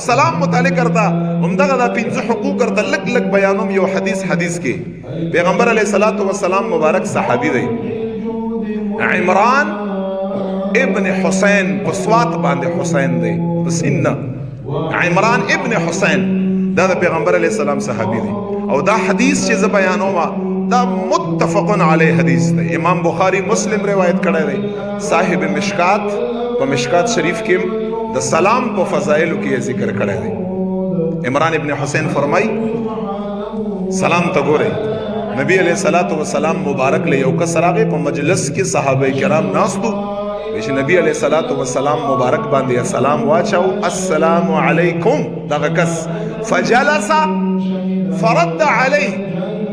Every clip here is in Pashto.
سلام متعلق کرتا همدغه د پنځه حقوق کرتا لګ لګ بیانوم یو حدیث کې پیغمبر علیه الصلاۃ والسلام مبارک صحابي دی عمران ابن حسین په سوات باندې حسین دی بسنه عمران ابن حسین دا د پیغمبر علیه السلام صحابي دی او دا حدیث چې ز بیانوم دا متفق علیه حدیث دی امام بخاری مسلم روایت کړی دی صاحب مشکات په مشکات شریف کې د سلام په فضائلو کې ذکر کړی دی عمران ابن حسین فرمای سلام ته ګورئ نبی علیہ الصلوۃ والسلام مبارک له یو کس راغی په مجلس کې صحابه کرام ناستو چې نبی علیہ الصلوۃ والسلام مبارک باندې السلام واچو السلام علیکم دغه کس فجلس فرد علیه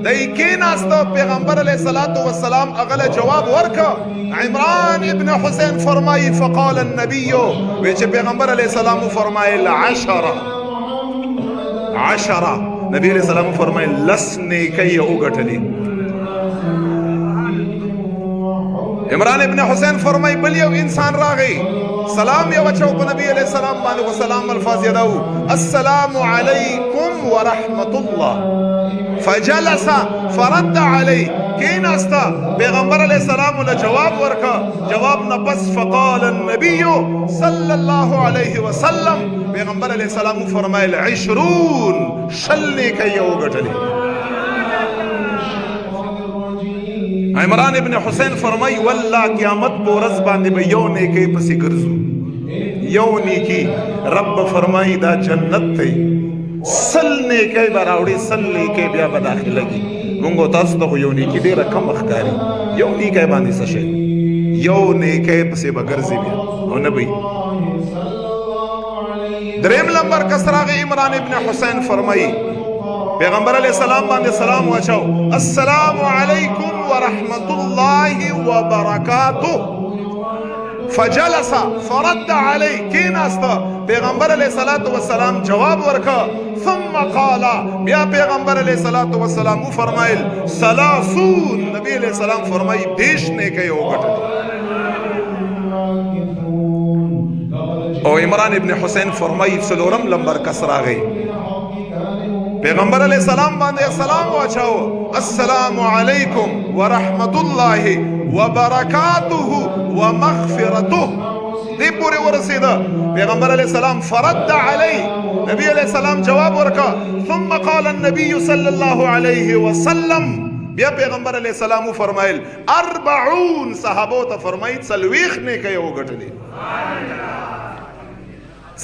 دای کې ناستو پیغمبر علیہ الصلوۃ والسلام اغله جواب ورکا عمران ابن حسین فرمای فقال النبی وچ پیغمبر علیہ السلام فرمایل عشرة نبی علیہ السلام فرمایل لسنی کای او غټلی عمران ابن حسین فرمای بل یو انسان راغی سلام یو چو په نبی علیہ السلام باندې وسلام الفاظ یدو السلام علیکم ورحمت الله فجلس فرد علی کیناستا پیغمبر علیہ السلام له جواب ورکا جواب نه پس فقال النبی صلی الله علیه وسلم پیغمبر علیہ السلام فرمایل 20 شلنی کای او غټلی عمران ابن حسین فرمای والله قیامت په ورځ باندې به یو نیکی پسې ګرځو یو نیکی رب فرمای دا جنت ته سل نیکی به راوړي سل نیکی بیا به داخلهږي مونږ تاسو ته یو نیکی ډېره کم ښکاري یو نیکی باندې څه شی یو نیکی پسې به ګرځي بیا او نه وي دریم نمبر کس راغی عمران ابن حسین فرمایي پیغمبر علیہ السلام باندې سلام واچو السلام علیکم ورحمت الله وبرکاته فجلس فرد علی کیناستا پیغمبر علیہ الصلوۃ والسلام جواب ورکا ثم قال بیا پیغمبر علیہ الصلوۃ والسلام فرمایل 30 نبی علیہ السلام فرمای دیش نے کيو غټ او عمران ابن حسین فرمای سلورم لمبر کسرا گئی پیغمبر علیہ السلام باندې السلام واچاو السلام علیکم ورحمت الله وبرکاته ومغفرته دی پوری ورسیدا پیغمبر علیہ السلام فرد علی نبی علیہ السلام جواب ورکا ثم قال النبي صلی الله علیه وسلم بیا پیغمبر علیہ السلام فرمایل 40 صحابو ته فرمایي سلويخ نه کوي وګټلې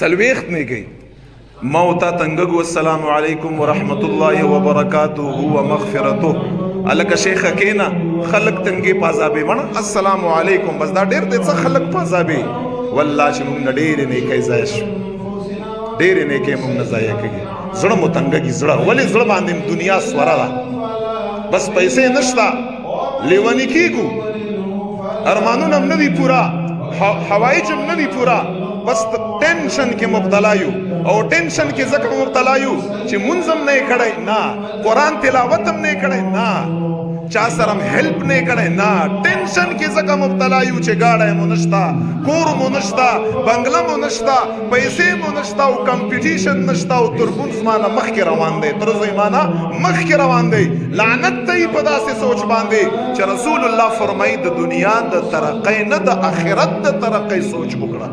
سلويخ نه کوي موتا تنگگو السلام علیکم ورحمت الله وبرکاته ومغفرته الک شیخ کینا خلق تنگی پازابی منا السلام علیکم بس دا ډیر د څه خلق پازابی والله چې موږ ډیر نه کوي زایش ډیر نه کوي موږ نه ځای کوي زړه مو تنگگی زړه ولی زړه باندې دنیا سورا ده بس پیسې نشتا لیونی کیګو ارمانونه هم نه دي پورا حوایج هم نه دي پورا بس ټینشن کې مبتلا یو او ټینشن کې ځکه مبتلا یو چې منظم نه کړای نه قرآن تلاوت هم نه کړای نه چا سره هیلپ نه کړای نه ټینشن کې ځکه مبتلا یو چې گاډه مو نشتا کور مو نشتا بنگلا مو نشتا پیسې مو نشتا او کمپټیشن نشتا او تربون زمانه مخ کې روان دی تر زمانه مخ کې روان دی لعنت دی په داسې سوچ باندې چې رسول الله فرمایي د دنیا د ترقې نه د آخرت د ترقې سوچ وکړه